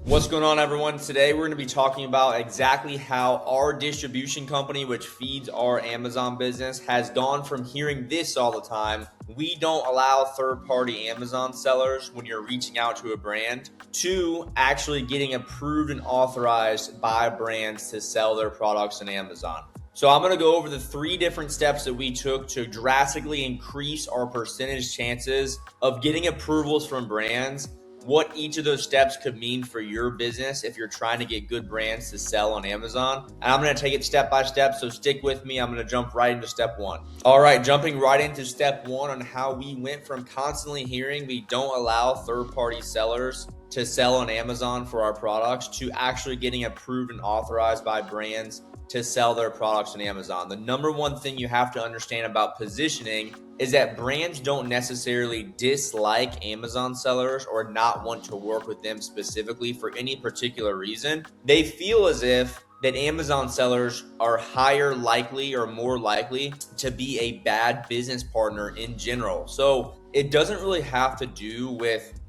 What's going on, everyone? Today we're going to be talking about exactly how our distribution company, which feeds our Amazon business, has gone from hearing this all the time: we don't allow third-party Amazon sellers when you're reaching out to a brand, to actually getting approved and authorized by brands to sell their products on Amazon. So I'm going to go over the 3 different steps that we took to drastically increase our percentage chances of getting approvals from brands, what each of those steps could mean for your business if you're trying to get good brands to sell on Amazon. And I'm going to take it step by step, so stick with me. I'm going to jump right into step 1. All right, jumping right into step 1 on how we went from constantly hearing we don't allow third-party sellers to sell on Amazon for our products to actually getting approved and authorized by brands to sell their products on Amazon. The number one thing you have to understand about positioning is that brands don't necessarily dislike Amazon sellers or not want to work with them specifically for any particular reason. They feel as if that Amazon sellers are higher likely or more likely to be a bad business partner in general. So it doesn't really have to do with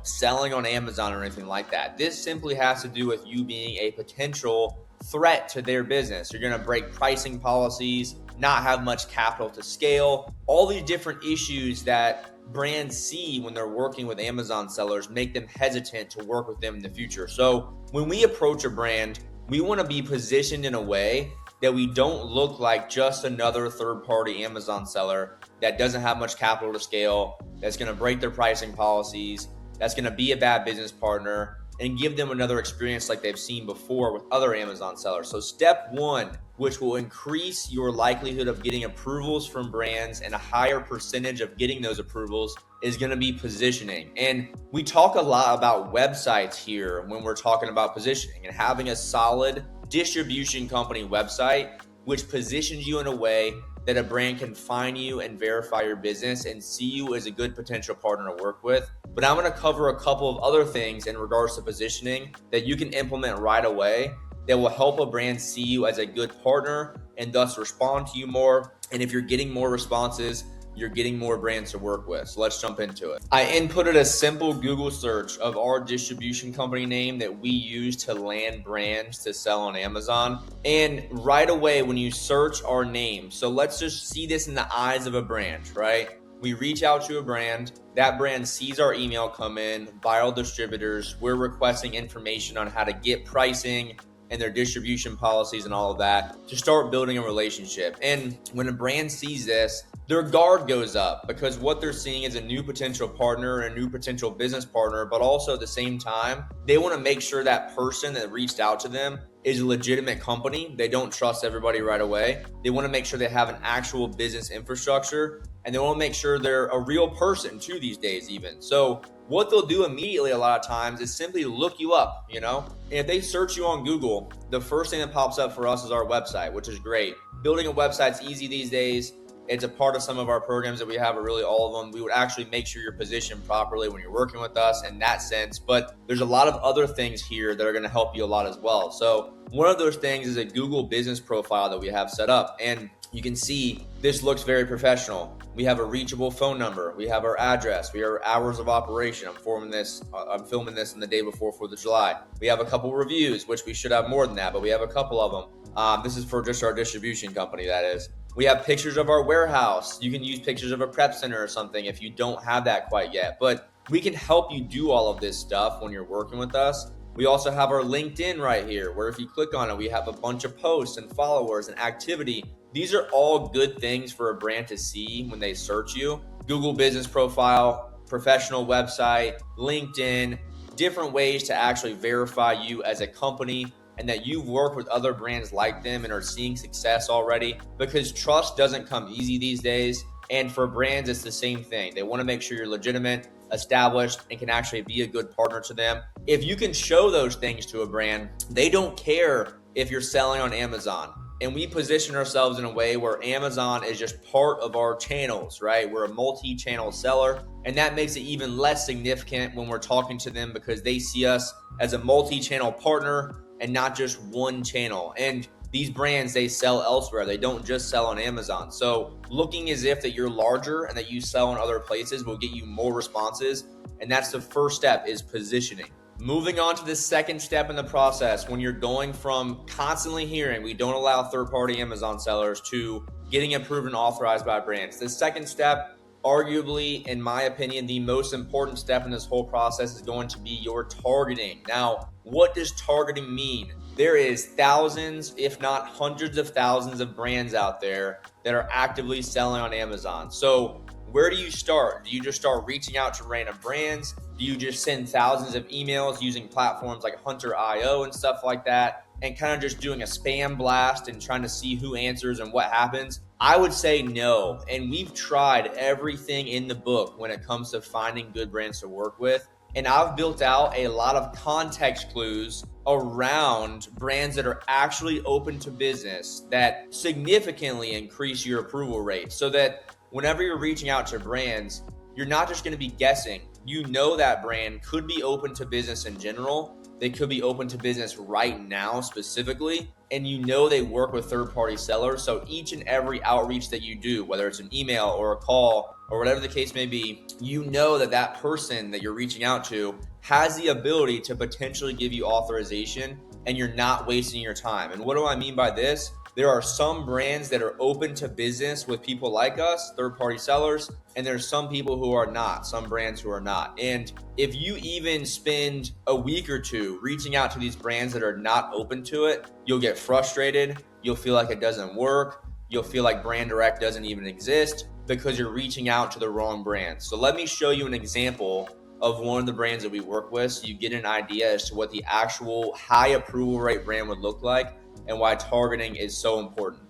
selling on Amazon or anything like that. This simply has to do with you being a potential threat to their business. You're going to break pricing policies, not have much capital to scale. All these different issues that brands see when they're working with Amazon sellers make them hesitant to work with them in the future. So when we approach a brand, we want to be positioned in a way that we don't look like just another third-party Amazon seller that doesn't have much capital to scale, that's going to break their pricing policies, that's going to be a bad business partner, and give them another experience like they've seen before with other Amazon sellers. So step 1, which will increase your likelihood of getting approvals from brands and a higher percentage of getting those approvals, is going to be positioning. And we talk a lot about websites here when we're talking about positioning, and having a solid distribution company website which positions you in a way that a brand can find you and verify your business and see you as a good potential partner to work with. But I'm going to cover a couple of other things in regards to positioning that you can implement right away that will help a brand see you as a good partner and thus respond to you more. And if you're getting more responses, you're getting more brands to work with. So let's jump into it. I inputted a simple Google search of our distribution company name that we use to land brands to sell on Amazon. And right away, when you search our name, so let's just see this in the eyes of a brand, right? We reach out to a brand, that brand sees our email come in, viral distributors, we're requesting information on how to get pricing and their distribution policies and all of that to start building a relationship. And when a brand sees this, their guard goes up, because what they're seeing is a new potential partner, a new potential business partner, but also at the same time, they want to make sure that person that reached out to them is a legitimate company. They don't trust everybody right away. They want to make sure they have an actual business infrastructure, and they want to make sure they're a real person too these days even. So what they'll do immediately a lot of times is simply look you up, And if they search you on Google, the first thing that pops up for us is our website, which is great. Building a website's easy these days. It's a part of some of our programs that we have, or really all of them. We would actually make sure you're positioned properly when you're working with us in that sense. But there's a lot of other things here that are going to help you a lot as well. So one of those things is a Google business profile that we have set up. And you can see this looks very professional. We have a reachable phone number. We have our address. We have our hours of operation. I'm filming this in the day before 4th of July. We have a couple reviews, which we should have more than that, but we have a couple of them. This is for just our distribution company, that is. We have pictures of our warehouse. You can use pictures of a prep center or something if you don't have that quite yet. But we can help you do all of this stuff when you're working with us. We also have our LinkedIn right here, where if you click on it, we have a bunch of posts and followers and activity. These are all good things for a brand to see when they search you. Google business profile, professional website, LinkedIn, different ways to actually verify you as a company and that you've worked with other brands like them and are seeing success already, because trust doesn't come easy these days. And for brands, it's the same thing. They want to make sure you're legitimate, established, and can actually be a good partner to them. If you can show those things to a brand, they don't care if you're selling on Amazon. And we position ourselves in a way where Amazon is just part of our channels, right? We're a multi-channel seller, and that makes it even less significant when we're talking to them, because they see us as a multi-channel partner and not just one channel. And these brands, they sell elsewhere. They don't just sell on Amazon. So looking as if that you're larger and that you sell in other places will get you more responses. And that's the first step, is positioning. Moving on to the second step in the process, when you're going from constantly hearing we don't allow third-party Amazon sellers to getting approved and authorized by brands. The second step, arguably, in my opinion, the most important step in this whole process is going to be your targeting. Now, what does targeting mean? There is thousands, if not hundreds of thousands of brands out there that are actively selling on Amazon. So where do you start? Do you just start reaching out to random brands? Do you just send thousands of emails using platforms like Hunter.io and stuff like that, and kind of just doing a spam blast and trying to see who answers and what happens? I would say no. And we've tried everything in the book when it comes to finding good brands to work with. And I've built out a lot of context clues around brands that are actually open to business that significantly increase your approval rate, so that whenever you're reaching out to brands, you're not just going to be guessing. You know that brand could be open to business in general. They could be open to business right now specifically, and you know they work with third-party sellers. So each and every outreach that you do, whether it's an email or a call or whatever the case may be, you know that that person that you're reaching out to has the ability to potentially give you authorization, and you're not wasting your time. And what do I mean by this? There are some brands that are open to business with people like us, third-party sellers, and there's some people who are not, some brands who are not. And if you even spend a week or two reaching out to these brands that are not open to it, you'll get frustrated. You'll feel like it doesn't work. You'll feel like Brand Direct doesn't even exist because you're reaching out to the wrong brand. So let me show you an example of one of the brands that we work with, so you get an idea as to what the actual high approval rate brand would look like and why targeting is so important.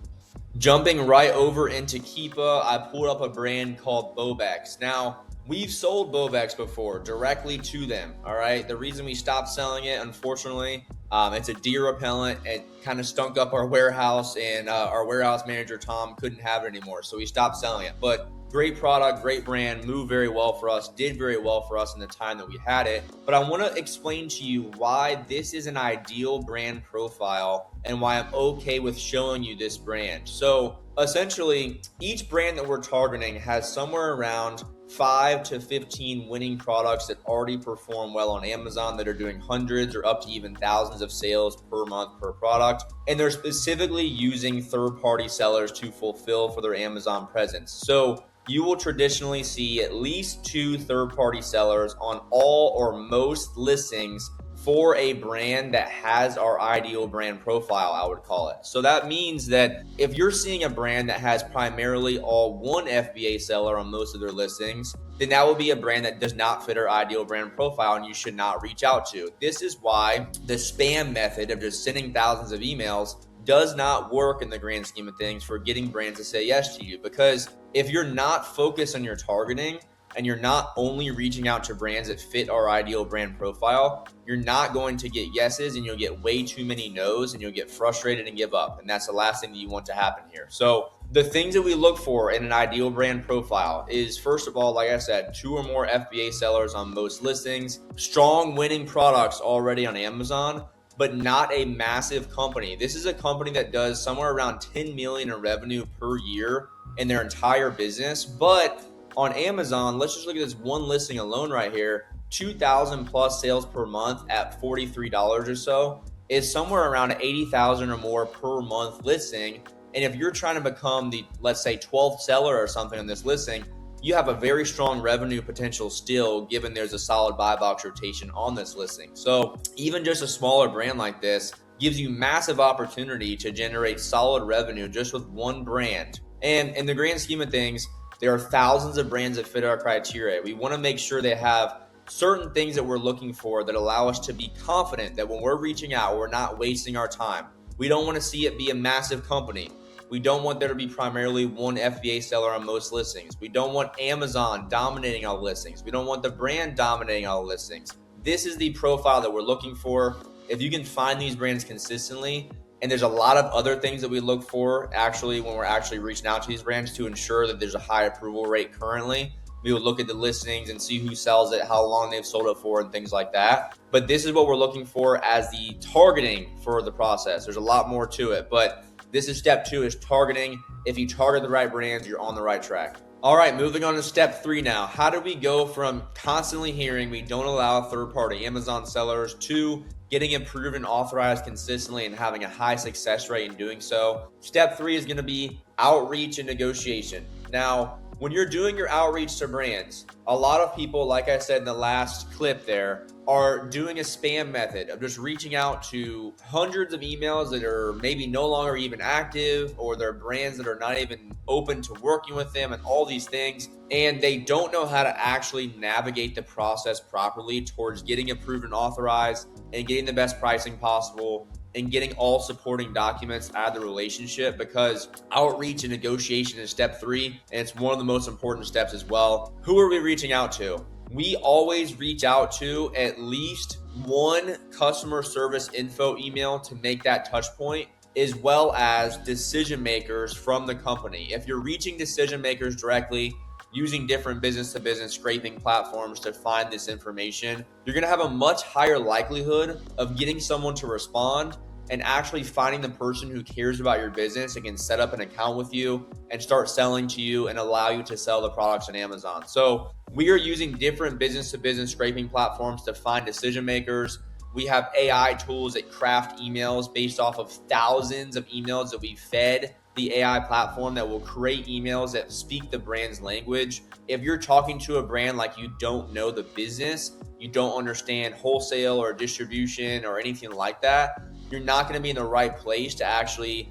Jumping right over into Keepa, I pulled up a brand called Bobex. Now, we've sold Bobex before directly to them, all right? The reason we stopped selling it, unfortunately, it's a deer repellent. It kind of stunk up our warehouse, and our warehouse manager, Tom, couldn't have it anymore, so we stopped selling it. But great product, great brand, moved very well for us, did very well for us in the time that we had it. But I want to explain to you why this is an ideal brand profile and why I'm okay with showing you this brand. So essentially, each brand that we're targeting has somewhere around 5 to 15 winning products that already perform well on Amazon, that are doing hundreds or up to even thousands of sales per month per product. And they're specifically using third-party sellers to fulfill for their Amazon presence. So you will traditionally see at least 2 third-party sellers on all or most listings for a brand that has our ideal brand profile, I would call it. So that means that if you're seeing a brand that has primarily all one FBA seller on most of their listings, then that will be a brand that does not fit our ideal brand profile and you should not reach out to. This is why the spam method of just sending thousands of emails does not work in the grand scheme of things for getting brands to say yes to you. Because if you're not focused on your targeting, and you're not only reaching out to brands that fit our ideal brand profile, you're not going to get yeses, and you'll get way too many no's, and you'll get frustrated and give up. And that's the last thing that you want to happen here. So the things that we look for in an ideal brand profile is, first of all, like I said, 2 or more FBA sellers on most listings, strong winning products already on Amazon, but not a massive company. This is a company that does somewhere around 10 million in revenue per year in their entire business. But on Amazon, let's just look at this one listing alone right here, 2,000 plus sales per month at $43 or so is somewhere around 80,000 or more per month listing. And if you're trying to become the, let's say, 12th seller or something on this listing, you have a very strong revenue potential still, given there's a solid buy box rotation on this listing. So even just a smaller brand like this gives you massive opportunity to generate solid revenue just with one brand. And in the grand scheme of things, there are thousands of brands that fit our criteria. We want to make sure they have certain things that we're looking for that allow us to be confident that when we're reaching out, we're not wasting our time. We don't want to see it be a massive company. We don't want there to be primarily one FBA seller on most listings. We don't want Amazon dominating all listings. We don't want the brand dominating all listings. This is the profile that we're looking for. If you can find these brands consistently, and there's a lot of other things that we look for actually when we're actually reaching out to these brands to ensure that there's a high approval rate currently. We would look at the listings and see who sells it, how long they've sold it for, and things like that. But this is what we're looking for as the targeting for the process. There's a lot more to it, but this is step 2, is targeting. If you target the right brands, you're on the right track. All right, moving on to step 3 now. How do we go from constantly hearing we don't allow third-party Amazon sellers to getting approved and authorized consistently and having a high success rate in doing so? Step 3 is going to be outreach and negotiation. Now, when you're doing your outreach to brands, a lot of people, like I said in the last clip there, are doing a spam method of just reaching out to hundreds of emails that are maybe no longer even active, or they're brands that are not even open to working with them, and all these things. And they don't know how to actually navigate the process properly towards getting approved and authorized and getting the best pricing possible and getting all supporting documents out of the relationship, because outreach and negotiation is step 3, and it's one of the most important steps as well. Who are we reaching out to? We always reach out to at least one customer service info email to make that touch point, as well as decision makers from the company. If you're reaching decision makers directly using different business to business scraping platforms to find this information, you're going to have a much higher likelihood of getting someone to respond and actually finding the person who cares about your business and can set up an account with you and start selling to you and allow you to sell the products on Amazon. So we are using different business to business scraping platforms to find decision makers. We have AI tools that craft emails based off of thousands of emails that we fed the AI platform that will create emails that speak the brand's language. If you're talking to a brand like you don't know the business, you don't understand wholesale or distribution or anything like that, you're not going to be in the right place to actually,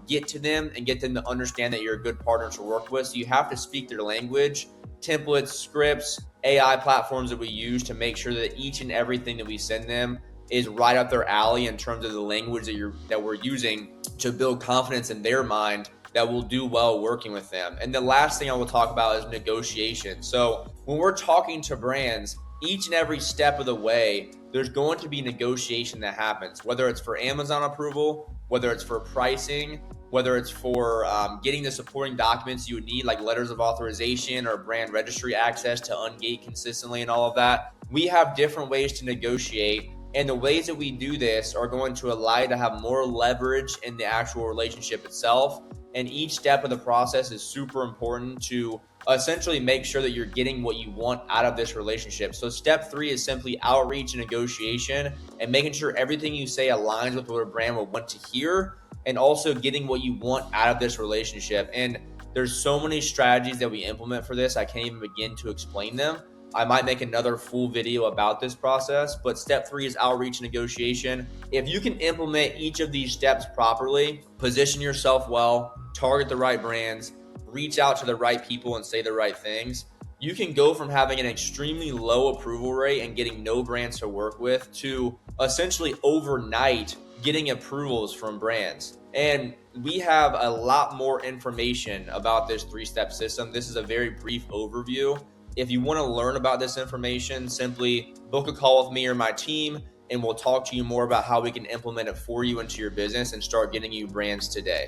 get to them and get them to understand that you're a good partner to work with. So you have to speak their language. Templates, scripts, AI platforms that we use to make sure that each and everything that we send them is right up their alley in terms of the language that we're using to build confidence in their mind that will do well working with them. And the last thing I will talk about is negotiation. So when we're talking to brands, each and every step of the way, there's going to be negotiation that happens, whether it's for Amazon approval, whether it's for pricing, whether it's for getting the supporting documents you would need, like letters of authorization or brand registry access to Ungate consistently and all of that. We have different ways to negotiate, and the ways that we do this are going to allow you to have more leverage in the actual relationship itself. And each step of the process is super important to essentially make sure that you're getting what you want out of this relationship. So step 3 is simply outreach and negotiation, and making sure everything you say aligns with what a brand will want to hear, and also getting what you want out of this relationship. And there's so many strategies that we implement for this, I can't even begin to explain them. I might make another full video about this process, but step 3 is outreach and negotiation. If you can implement each of these steps properly, position yourself well, target the right brands, reach out to the right people and say the right things, you can go from having an extremely low approval rate and getting no brands to work with to essentially overnight getting approvals from brands. And we have a lot more information about this 3-step system. This is a very brief overview. If you want to learn about this information, simply book a call with me or my team, and we'll talk to you more about how we can implement it for you into your business and start getting you brands today.